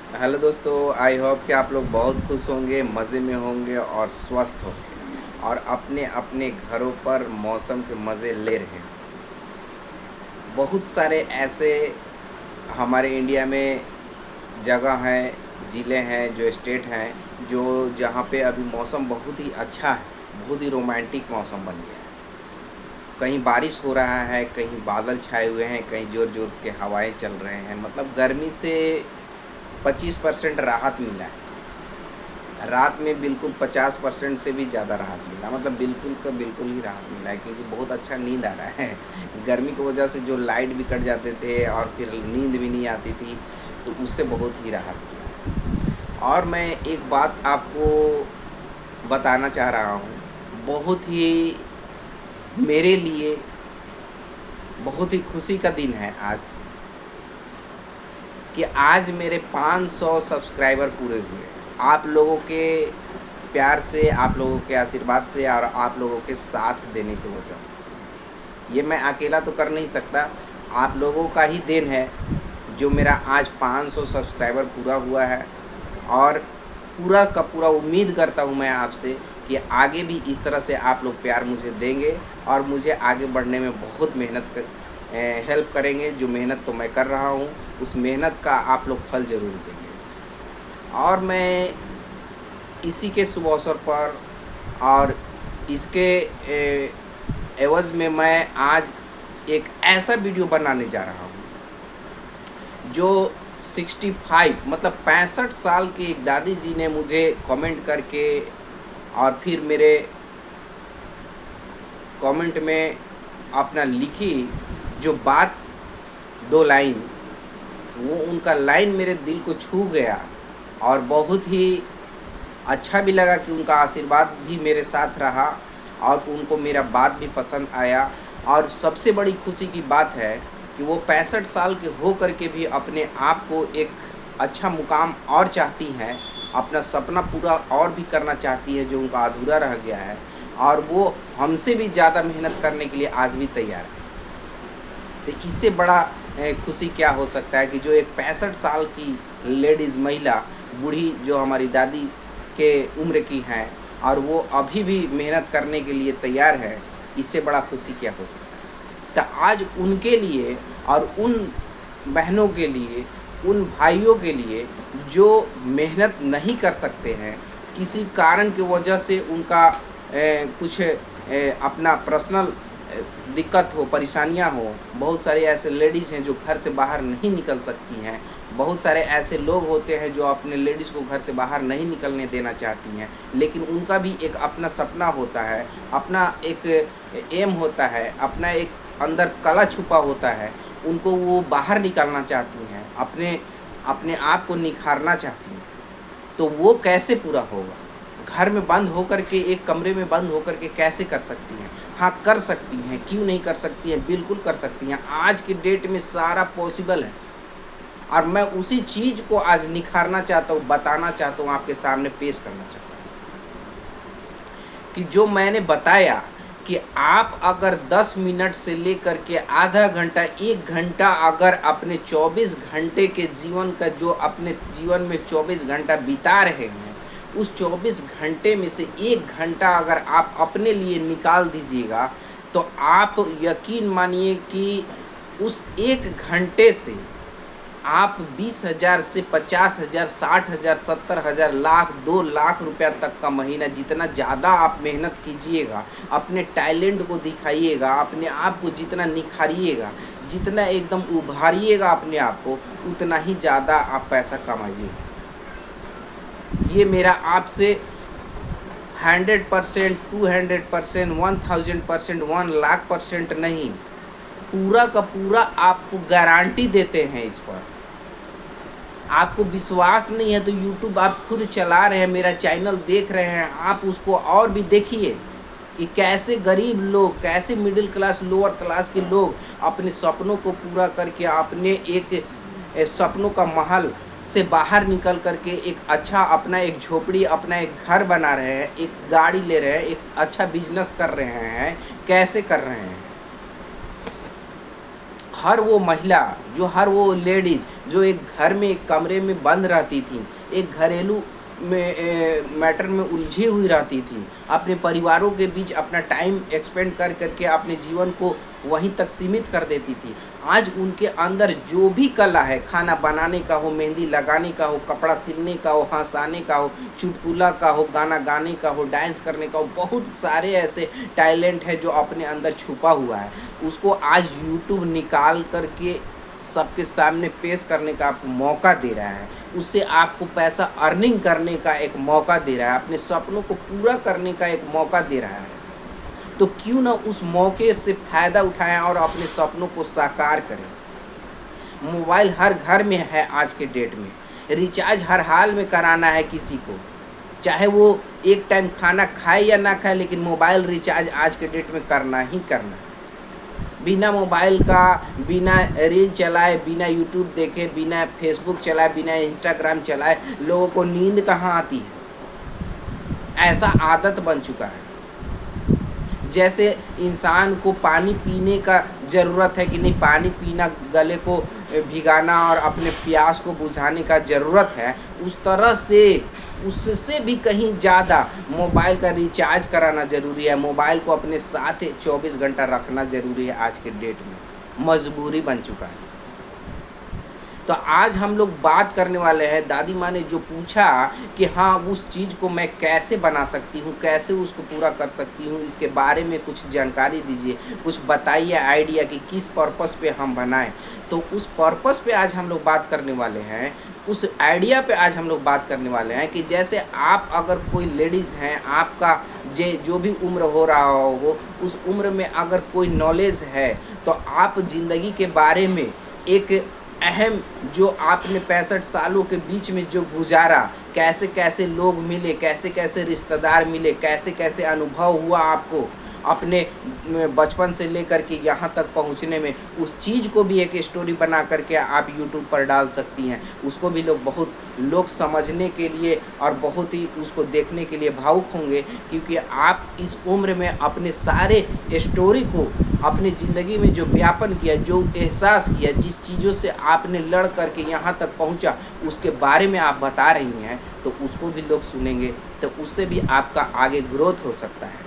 Hello दोस्तों, I hope कि आप लोग बहुत खुश होंगे, मज़े में होंगे और स्वस्थ होंगे और अपने अपने घरों पर मौसम के मज़े ले रहे हैं। बहुत सारे ऐसे हमारे इंडिया में जगह हैं, ज़िले हैं, जो स्टेट हैं, जो जहाँ पे अभी मौसम बहुत ही अच्छा है, बहुत ही रोमांटिक मौसम बन गया है। कहीं बारिश हो रहा है, कहीं बादल छाए हुए हैं, कहीं ज़ोर-ज़ोर के हवाएँ चल रहे हैं। मतलब गर्मी से 25% राहत मिला है। रात में बिल्कुल 50% से भी ज़्यादा राहत मिला, मतलब बिल्कुल का बिल्कुल ही राहत मिला है, क्योंकि बहुत अच्छा नींद आ रहा है। गर्मी की वजह से जो लाइट भी कट जाते थे और फिर नींद भी नहीं आती थी, तो उससे बहुत ही राहत मिला। और मैं एक बात आपको बताना चाह रहा हूँ, बहुत ही मेरे लिए बहुत ही खुशी का दिन है आज, कि आज मेरे 500 सब्सक्राइबर पूरे हुए। आप लोगों के प्यार से, आप लोगों के आशीर्वाद से और आप लोगों के साथ देने की वजह से। ये मैं अकेला तो कर नहीं सकता, आप लोगों का ही देन है जो मेरा आज 500 सब्सक्राइबर पूरा हुआ है। और पूरा का पूरा उम्मीद करता हूँ मैं आपसे कि आगे भी इस तरह से आप लोग प्यार मुझे देंगे और मुझे आगे बढ़ने में बहुत हेल्प करेंगे। जो मेहनत तो मैं कर रहा हूँ, उस मेहनत का आप लोग फल ज़रूर देंगे मुझे। और मैं इसी के शुभ अवसर पर और इसके एवज़ में मैं आज एक ऐसा वीडियो बनाने जा रहा हूँ जो 65 मतलब 65 साल की एक दादी जी ने मुझे कमेंट करके और फिर मेरे कमेंट में अपना लिखी जो बात, 2 लाइन, वो उनका लाइन मेरे दिल को छू गया और बहुत ही अच्छा भी लगा कि उनका आशीर्वाद भी मेरे साथ रहा और उनको मेरा बात भी पसंद आया। और सबसे बड़ी खुशी की बात है कि वो 65 साल के हो कर के भी अपने आप को एक अच्छा मुकाम और चाहती हैं, अपना सपना पूरा और भी करना चाहती है जो उनका अधूरा रह गया है, और वो हमसे भी ज़्यादा मेहनत करने के लिए आज भी तैयार है। तो इससे बड़ा खुशी क्या हो सकता है कि जो एक 65 साल की लेडीज़ महिला, बूढ़ी जो हमारी दादी के उम्र की हैं और वो अभी भी मेहनत करने के लिए तैयार है, इससे बड़ा खुशी क्या हो सकता है। तो आज उनके लिए और उन बहनों के लिए, उन भाइयों के लिए जो मेहनत नहीं कर सकते हैं, किसी कारण की वजह से उनका कुछ अपना पर्सनल दिक्कत हो, परेशानियाँ हो। बहुत सारे ऐसे लेडीज़ हैं जो घर से बाहर नहीं निकल सकती हैं। बहुत सारे ऐसे लोग होते हैं जो अपने लेडीज़ को घर से बाहर नहीं निकलने देना चाहती हैं, लेकिन उनका भी एक अपना सपना होता है, अपना एक एम होता है, अपना एक अंदर कला छुपा होता है। उनको वो बाहर निकालना चाहती हैं, अपने अपने आप को निखारना चाहती हैं। तो वो कैसे पूरा होगा? घर में बंद होकर के, एक कमरे में बंद होकर के कैसे कर सकती हैं? हाँ, कर सकती हैं, क्यों नहीं कर सकती हैं? बिल्कुल कर सकती हैं। आज के डेट में सारा पॉसिबल है और मैं उसी चीज़ को आज निखारना चाहता हूँ, बताना चाहता हूँ, आपके सामने पेश करना चाहता हूँ कि जो मैंने बताया कि आप अगर 10 मिनट से लेकर के आधा घंटा, 1 घंटा अगर अपने 24 घंटे के जीवन का, जो अपने जीवन में 24 घंटा बिता रहे हैं, उस 24 घंटे में से 1 घंटा अगर आप अपने लिए निकाल दीजिएगा, तो आप यकीन मानिए कि उस 1 घंटे से आप 20,000 से 50,000, 60,000, 70,000, लाख, 2 लाख रुपया तक का महीना, जितना ज़्यादा आप मेहनत कीजिएगा, अपने टैलेंट को दिखाइएगा, अपने आप को जितना निखारिएगा, जितना एकदम उभारिएगा अपने आप को, उतना ही ज़्यादा आप पैसा कमाइएगा। ये मेरा आपसे 100%, 200%, 1000%, 1,00,000% नहीं, पूरा का पूरा आपको गारंटी देते हैं इस पर। आपको विश्वास नहीं है तो यूट्यूब आप खुद चला रहे हैं, मेरा चैनल देख रहे हैं, आप उसको और भी देखिए कि कैसे गरीब लोग, कैसे मिडिल क्लास, लोअर क्लास के लोग अपने सपनों को पूरा करके, अपने एक सपनों का महल से बाहर निकल करके एक अच्छा अपना एक झोपड़ी, अपना एक घर बना रहे हैं, एक गाड़ी ले रहे हैं, एक अच्छा बिजनेस कर रहे हैं। कैसे कर रहे हैं? हर वो महिला, हर वो लेडीज़ जो एक घर में, एक कमरे में बंद रहती थी, एक घरेलू मैटर में उलझी हुई रहती थी, अपने परिवारों के बीच अपना टाइम एक्सपेंड कर करके अपने जीवन को वहीं तक सीमित कर देती थी। आज उनके अंदर जो भी कला है, खाना बनाने का हो, मेहंदी लगाने का हो, कपड़ा सिलने का हो, हँसाने का हो, चुटकुला का हो, गाना गाने का हो, डांस करने का हो, बहुत सारे ऐसे टैलेंट है जो अपने अंदर छुपा हुआ है। उसको आज यूट्यूब निकाल करके सबके सामने पेश करने का आपको मौका दे रहा है। उससे आपको पैसा अर्निंग करने का एक मौका दे रहा है, अपने सपनों को पूरा करने का एक मौका दे रहा है। तो क्यों ना उस मौके से फ़ायदा उठाएं और अपने सपनों को साकार करें। मोबाइल हर घर में है आज के डेट में। रिचार्ज हर हाल में कराना है किसी को, चाहे वो एक टाइम खाना खाए या ना खाए, लेकिन मोबाइल रिचार्ज आज के डेट में करना ही करना है। बिना मोबाइल का, बिना रील चलाए, बिना यूट्यूब देखे, बिना फेसबुक चलाए, बिना इंस्टाग्राम चलाए लोगों को नींद कहाँ आती है। ऐसा आदत बन चुका है। जैसे इंसान को पानी पीने का ज़रूरत है कि नहीं, पानी पीना, गले को भिगाना और अपने प्यास को बुझाने का ज़रूरत है, उस तरह से उससे भी कहीं ज़्यादा मोबाइल का रिचार्ज कराना ज़रूरी है। मोबाइल को अपने साथ 24 घंटा रखना ज़रूरी है। आज के डेट में मजबूरी बन चुका है। तो आज हम लोग बात करने वाले हैं, दादी माँ ने जो पूछा कि हाँ उस चीज़ को मैं कैसे बना सकती हूँ, कैसे उसको पूरा कर सकती हूँ, इसके बारे में कुछ जानकारी दीजिए, कुछ बताइए आइडिया कि किस पर्पस पे हम बनाएं। तो उस पर्पस पे आज हम लोग बात करने वाले हैं, उस आइडिया पे आज हम लोग बात करने वाले हैं कि जैसे आप अगर कोई लेडीज़ हैं, आपका जो भी उम्र हो रहा हो, उस उम्र में अगर कोई नॉलेज है तो आप ज़िंदगी के बारे में एक अहम, जो आपने 65 सालों के बीच में जो गुजारा, कैसे कैसे लोग मिले, कैसे कैसे रिश्तेदार मिले, कैसे कैसे अनुभव हुआ आपको अपने बचपन से लेकर के यहाँ तक पहुँचने में, उस चीज़ को भी एक स्टोरी बना करके आप यूट्यूब पर डाल सकती हैं। उसको भी बहुत लोग समझने के लिए और बहुत ही उसको देखने के लिए भावुक होंगे, क्योंकि आप इस उम्र में अपने सारे स्टोरी को, अपनी ज़िंदगी में जो व्यापन किया, जो एहसास किया, जिस चीज़ों से आपने लड़ करके यहाँ तक पहुँचा, उसके बारे में आप बता रही हैं, तो उसको भी लोग सुनेंगे, तो उससे भी आपका आगे ग्रोथ हो सकता है।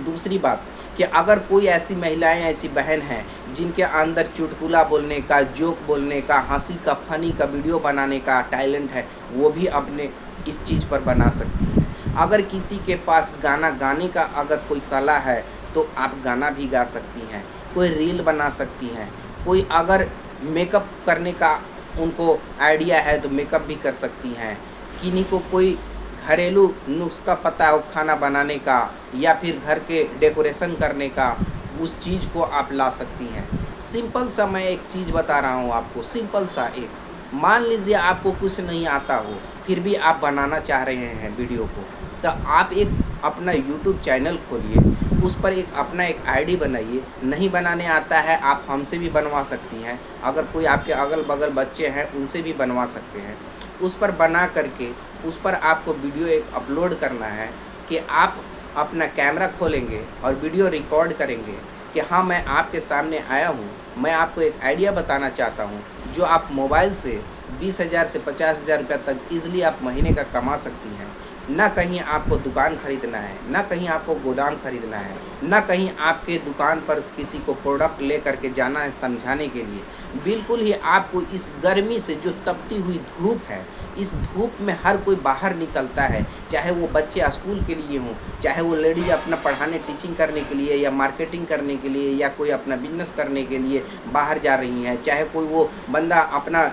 दूसरी बात कि अगर कोई ऐसी महिलाएं, ऐसी बहन हैं जिनके अंदर चुटकुला बोलने का, जोक बोलने का, हंसी का, फनी का वीडियो बनाने का टैलेंट है, वो भी अपने इस चीज़ पर बना सकती हैं। अगर किसी के पास गाना गाने का अगर कोई कला है तो आप गाना भी गा सकती हैं, कोई रील बना सकती हैं। कोई अगर मेकअप करने का उनको आइडिया है तो मेकअप भी कर सकती हैं। किन्हीं को कोई घरेलू नुस्खा पता हो खाना बनाने का या फिर घर के डेकोरेशन करने का, उस चीज़ को आप ला सकती हैं। सिंपल सा मैं एक चीज़ बता रहा हूँ आपको, सिंपल सा एक, मान लीजिए आपको कुछ नहीं आता हो, फिर भी आप बनाना चाह रहे हैं वीडियो को, तो आप एक अपना यूट्यूब चैनल खोलिए, उस पर अपना एक आईडी बनाइए। नहीं बनाने आता है आप हमसे भी बनवा सकती हैं, अगर कोई आपके अगल बगल बच्चे हैं उनसे भी बनवा सकते हैं। उस पर बना करके उस पर आपको वीडियो एक अपलोड करना है कि आप अपना कैमरा खोलेंगे और वीडियो रिकॉर्ड करेंगे कि हाँ मैं आपके सामने आया हूँ, मैं आपको एक आइडिया बताना चाहता हूँ जो आप मोबाइल से 20,000 से 50,000 रुपये तक ईज़िली आप महीने का कमा सकती हैं। ना कहीं आपको दुकान खरीदना है, ना कहीं आपको गोदाम खरीदना है, ना कहीं आपके दुकान पर किसी को प्रोडक्ट ले करके जाना है समझाने के लिए। बिल्कुल ही आपको इस गर्मी से, जो तपती हुई धूप है, इस धूप में हर कोई बाहर निकलता है, चाहे वो बच्चे स्कूल के लिए हों, चाहे वो लेडीज अपना पढ़ाने टीचिंग करने के लिए या मार्केटिंग करने के लिए या कोई अपना बिजनेस करने के लिए बाहर जा रही हैं, चाहे कोई वो बंदा अपना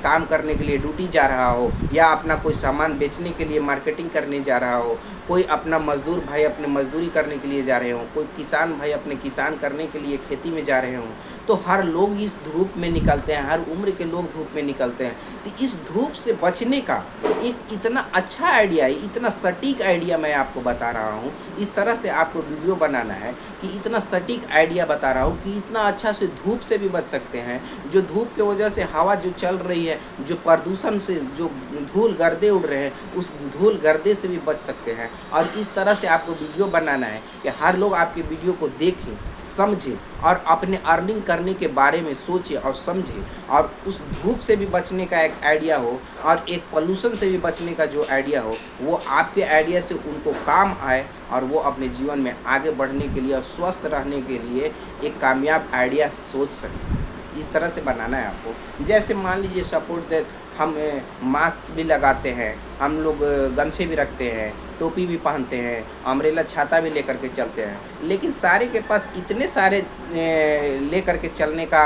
काम करने के लिए ड्यूटी जा रहा हो या अपना कोई सामान बेचने के लिए मार्केटिंग करने जा रहा हो, कोई अपना मज़दूर भाई अपने मज़दूरी करने के लिए जा रहे हों, कोई किसान भाई अपने किसान करने के लिए खेती में जा रहे हों, तो हर लोग इस धूप में निकलते हैं, हर उम्र के लोग धूप में निकलते हैं। तो इस धूप से बचने का एक इतना अच्छा आइडिया है, इतना सटीक आइडिया मैं आपको बता रहा हूँ। इस तरह से आपको वीडियो बनाना है कि इतना सटीक आइडिया बता रहा हूँ कि इतना अच्छा से धूप से भी बच सकते हैं। जो धूप की वजह से हवा जो चल रही है, जो प्रदूषण से जो धूल गर्दे उड़ रहे हैं, उस धूल गर्दे से भी बच सकते हैं। और इस तरह से आपको वीडियो बनाना है कि हर लोग आपके वीडियो को देखें, समझे और अपने अर्निंग करने के बारे में सोचे और समझे, और उस धूप से भी बचने का एक आइडिया हो और एक पोल्यूशन से भी बचने का जो आइडिया हो वो आपके आइडिया से उनको काम आए और वो अपने जीवन में आगे बढ़ने के लिए और स्वस्थ रहने के लिए एक कामयाब आइडिया सोच सकें। इस तरह से बनाना है आपको। जैसे मान लीजिए सपोर्ट दैट हम मास्क भी लगाते हैं, हम लोग गमछे भी रखते हैं, टोपी भी पहनते हैं, अम्ब्रेला छाता भी लेकर के चलते हैं, लेकिन सारे के पास इतने सारे लेकर के चलने का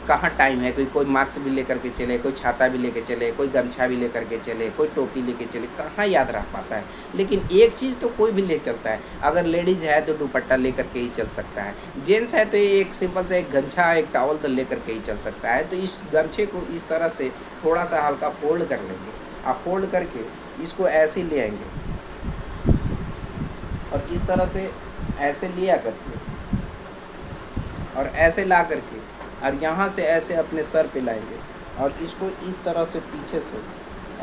कहाँ टाइम है। कोई मास्क भी लेकर के चले, कोई छाता भी लेके चले, कोई गमछा भी लेकर के चले, कोई टोपी लेके चले, कहाँ याद रख पाता है। लेकिन एक चीज़ तो कोई भी ले चलता है, अगर लेडीज़ है तो दुपट्टा लेकर के ही चल सकता है, जेंट्स है तो एक सिंपल सा एक गमछा एक टॉवल तो लेकर के ही चल सकता है। तो इस गमछे को इस तरह से थोड़ा सा हल्का फोल्ड कर लेंगे, आप फोल्ड करके इसको ऐसे ले आएंगे और इस तरह से ऐसे लिया करके और ऐसे ला करके और यहाँ से ऐसे अपने सर पे लाएंगे और इसको इस तरह से पीछे से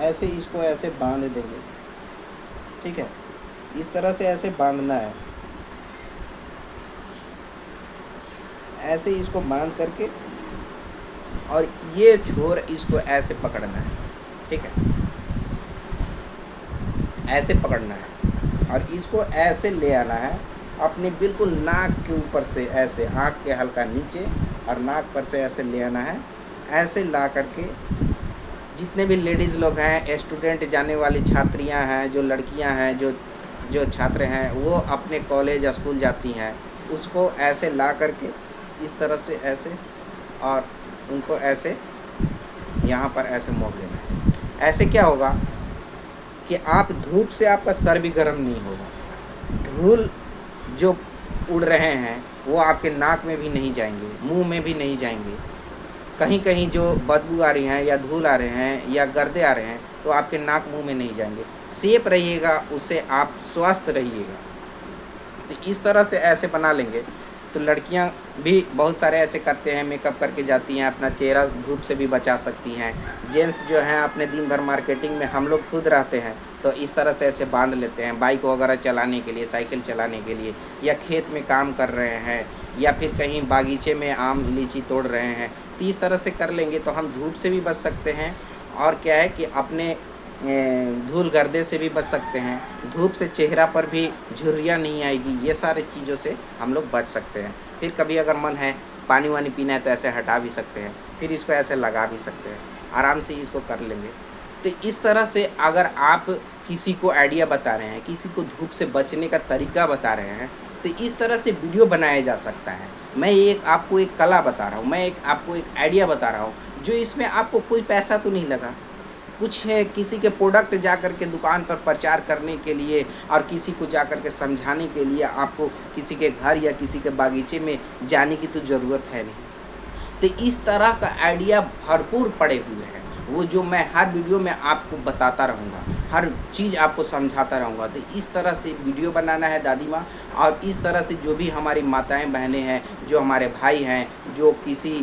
ऐसे इसको ऐसे बांध देंगे। ठीक है, इस तरह से ऐसे बांधना है, ऐसे इसको बांध करके और ये छोर इसको ऐसे पकड़ना है। ठीक है, ऐसे पकड़ना है और इसको ऐसे ले आना है अपने बिल्कुल नाक के ऊपर से, ऐसे आँख के हल्का नीचे और नाक पर से ऐसे ले आना है। ऐसे ला करके जितने भी लेडीज़ लोग हैं, स्टूडेंट जाने वाली छात्रियां हैं, जो लड़कियां हैं, जो छात्र हैं, वो अपने कॉलेज स्कूल जाती हैं, उसको ऐसे ला करके इस तरह से ऐसे और उनको ऐसे यहाँ पर ऐसे मोड़ लेना है। ऐसे क्या होगा कि आप धूप से आपका सर भी गर्म नहीं होगा, धूल जो उड़ रहे हैं वो आपके नाक में भी नहीं जाएंगे, मुंह में भी नहीं जाएंगे, कहीं कहीं जो बदबू आ रही हैं या धूल आ रहे हैं या गर्दे आ रहे हैं तो आपके नाक मुंह में नहीं जाएंगे। सेफ रहिएगा, उससे आप स्वस्थ रहिएगा। तो इस तरह से ऐसे बना लेंगे तो लड़कियां भी बहुत सारे ऐसे करते हैं, मेकअप करके जाती हैं, अपना चेहरा धूप से भी बचा सकती हैं। जेंट्स जो हैं अपने दिन भर मार्केटिंग में हम लोग खुद रहते हैं तो इस तरह से ऐसे बांध लेते हैं, बाइक वगैरह चलाने के लिए, साइकिल चलाने के लिए, या खेत में काम कर रहे हैं या फिर कहीं बागीचे में आम लीची तोड़ रहे हैं। तो इस तरह से कर लेंगे तो हम धूप से भी बच सकते हैं और क्या है कि अपने धूल गर्दे से भी बच सकते हैं, धूप से चेहरा पर भी झुर्रियाँ नहीं आएगी। ये सारी चीज़ों से हम लोग बच सकते हैं। फिर कभी अगर मन है पानी वानी पीना है तो ऐसे हटा भी सकते हैं, फिर इसको ऐसे लगा भी सकते हैं, आराम से इसको कर लेंगे। तो इस तरह से अगर आप किसी को आइडिया बता रहे हैं, किसी को धूप से बचने का तरीका बता रहे हैं, तो इस तरह से वीडियो बनाया जा सकता है। मैं आपको एक कला बता रहा हूँ, मैं आपको एक आइडिया बता रहा हूँ जो इसमें आपको कोई पैसा तो नहीं लगा, कुछ है किसी के प्रोडक्ट जा कर के दुकान पर प्रचार करने के लिए और किसी को जा कर के समझाने के लिए आपको किसी के घर या किसी के बागीचे में जाने की तो ज़रूरत है नहीं। तो इस तरह का आइडिया भरपूर पड़े हुए हैं, वो जो मैं हर वीडियो में आपको बताता रहूँगा, हर चीज़ आपको समझाता रहूँगा। तो इस तरह से वीडियो बनाना है दादी माँ, और इस तरह से जो भी हमारी माताएं बहनें हैं, जो हमारे भाई हैं, जो किसी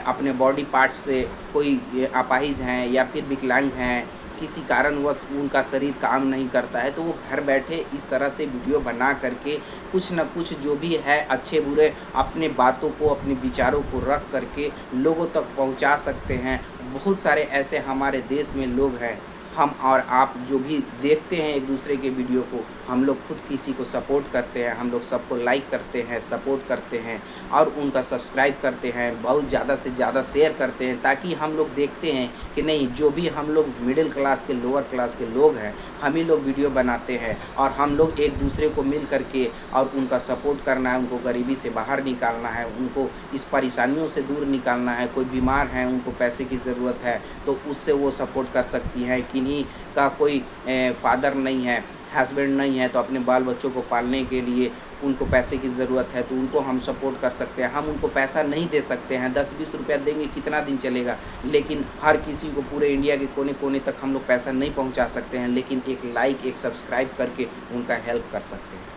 अपने बॉडी पार्ट से कोई अपाहिज हैं या फिर विकलांग हैं, किसी कारणवश उनका शरीर काम नहीं करता है, तो वो घर बैठे इस तरह से वीडियो बना करके कुछ न कुछ जो भी है अच्छे बुरे अपने बातों को, अपने विचारों को रख करके लोगों तक पहुंचा सकते हैं। बहुत सारे ऐसे हमारे देश में लोग हैं, हम और आप जो भी देखते हैं एक दूसरे के वीडियो को, हम लोग खुद किसी को सपोर्ट करते हैं, हम लोग सबको लाइक करते हैं, सपोर्ट करते हैं और उनका सब्सक्राइब करते हैं, बहुत ज़्यादा से ज़्यादा शेयर करते हैं, ताकि हम लोग देखते हैं कि नहीं, जो भी हम लोग मिडिल क्लास के, लोअर क्लास के लोग हैं, हम ही लोग वीडियो बनाते हैं और हम लोग एक दूसरे को मिल करके और उनका सपोर्ट करना है, उनको गरीबी से बाहर निकालना है, उनको इस परेशानियों से दूर निकालना है। कोई बीमार है, उनको पैसे की ज़रूरत है तो उससे वो सपोर्ट कर सकती हैं। किन्हीं का कोई फादर नहीं है, हस्बैंड नहीं है, तो अपने बाल बच्चों को पालने के लिए उनको पैसे की ज़रूरत है तो उनको हम सपोर्ट कर सकते हैं। हम उनको पैसा नहीं दे सकते हैं, 10-20 रुपया देंगे कितना दिन चलेगा, लेकिन हर किसी को पूरे इंडिया के कोने कोने तक हम लोग पैसा नहीं पहुंचा सकते हैं, लेकिन एक लाइक, एक सब्सक्राइब करके उनका हेल्प कर सकते हैं।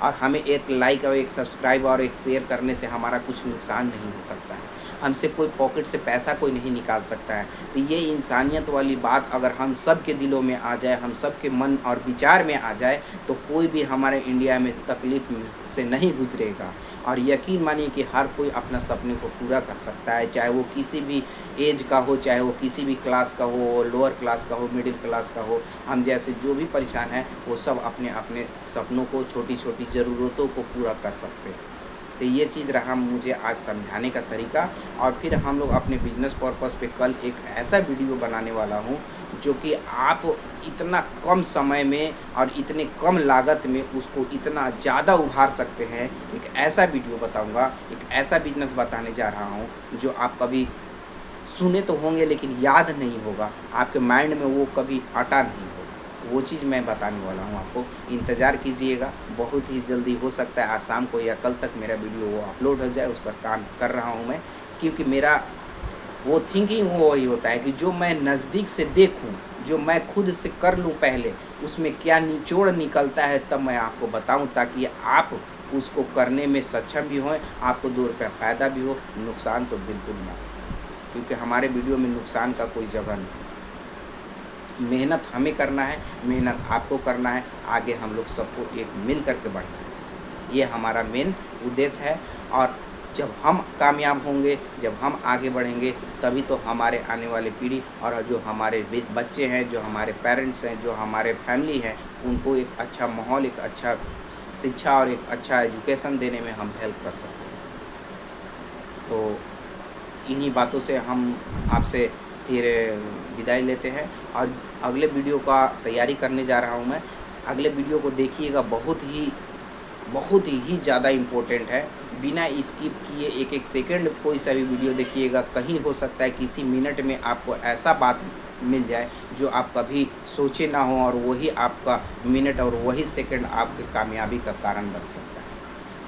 और हमें एक लाइक और एक सब्सक्राइब और एक शेयर करने से हमारा कुछ नुकसान नहीं हो सकता है। हमसे कोई पॉकेट से पैसा कोई नहीं निकाल सकता है। तो ये इंसानियत वाली बात अगर हम सब के दिलों में आ जाए, हम सब के मन और विचार में आ जाए, तो कोई भी हमारे इंडिया में तकलीफ़ से नहीं गुजरेगा। और यकीन मानिए कि हर कोई अपना सपने को पूरा कर सकता है, चाहे वो किसी भी एज का हो, चाहे वो किसी भी क्लास का हो, लोअर क्लास का हो, मिडिल क्लास का हो। हम जैसे जो भी परेशान हैं, वो सब अपने अपने सपनों को, छोटी-छोटी ज़रूरतों को पूरा कर सकते हैं। तो ये चीज़ रहा मुझे आज समझाने का तरीका। और फिर हम लोग अपने बिजनेस पर्पस पे कल एक ऐसा वीडियो बनाने वाला हूँ, जो कि आप इतना कम समय में और इतने कम लागत में उसको इतना ज़्यादा उभार सकते हैं। एक ऐसा वीडियो बताऊँगा, एक ऐसा बिजनेस बताने जा रहा हूँ, जो आप कभी सुने तो होंगे लेकिन याद नहीं होगा, आपके माइंड में वो कभी अटा नहीं होगा। वो चीज़ मैं बताने वाला हूँ आपको, इंतज़ार कीजिएगा। बहुत ही जल्दी हो सकता है आज शाम को या कल तक मेरा वीडियो वो अपलोड हो जाए, उस पर काम कर रहा हूँ मैं। क्योंकि मेरा वो थिंकिंग वही होता है कि जो मैं नज़दीक से देखूँ, जो मैं खुद से कर लूँ पहले, उसमें क्या निचोड़ निकलता है तब मैं आपको बताऊँ, ताकि आप उसको करने में सक्षम भी हों, आपको 2 रुपया फ़ायदा भी हो, नुकसान तो बिल्कुल ना हो। क्योंकि हमारे वीडियो में नुकसान का कोई जगह नहीं। मेहनत हमें करना है, मेहनत आपको करना है, आगे हम लोग सबको एक मिल कर के बढ़ना है। ये हमारा मेन उद्देश्य है। और जब हम कामयाब होंगे, जब हम आगे बढ़ेंगे, तभी तो हमारे आने वाली पीढ़ी और जो हमारे बच्चे हैं, जो हमारे पेरेंट्स हैं, जो हमारे फैमिली हैं, उनको एक अच्छा माहौल, एक अच्छा शिक्षा और एक अच्छा एजुकेशन देने में हम हेल्प कर सकते हैं। तो इन्हीं बातों से हम आपसे फिर विदाई लेते हैं। और अगले वीडियो का तैयारी करने जा रहा हूँ मैं। अगले वीडियो को देखिएगा, बहुत ही ज़्यादा इम्पोर्टेंट है। बिना स्किप किए एक-एक सेकंड कोई सा भी वीडियो देखिएगा। कहीं हो सकता है किसी मिनट में आपको ऐसा बात मिल जाए जो आप कभी सोचे ना हो, और वही आपका मिनट और वही सेकंड आपकी कामयाबी का कारण बन सकता है।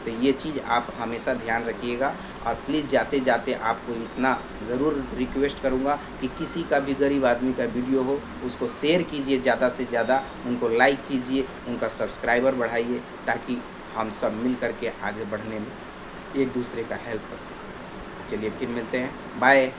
तो ये चीज़ आप हमेशा ध्यान रखिएगा। और प्लीज़ जाते-जाते आपको इतना ज़रूर रिक्वेस्ट करूँगा कि किसी का भी गरीब आदमी का वीडियो हो, उसको शेयर कीजिए ज़्यादा से ज़्यादा, उनको लाइक कीजिए, उनका सब्सक्राइबर बढ़ाइए, ताकि हम सब मिल कर के आगे बढ़ने में एक दूसरे का हेल्प कर सकें। चलिए फिर मिलते हैं, बाय।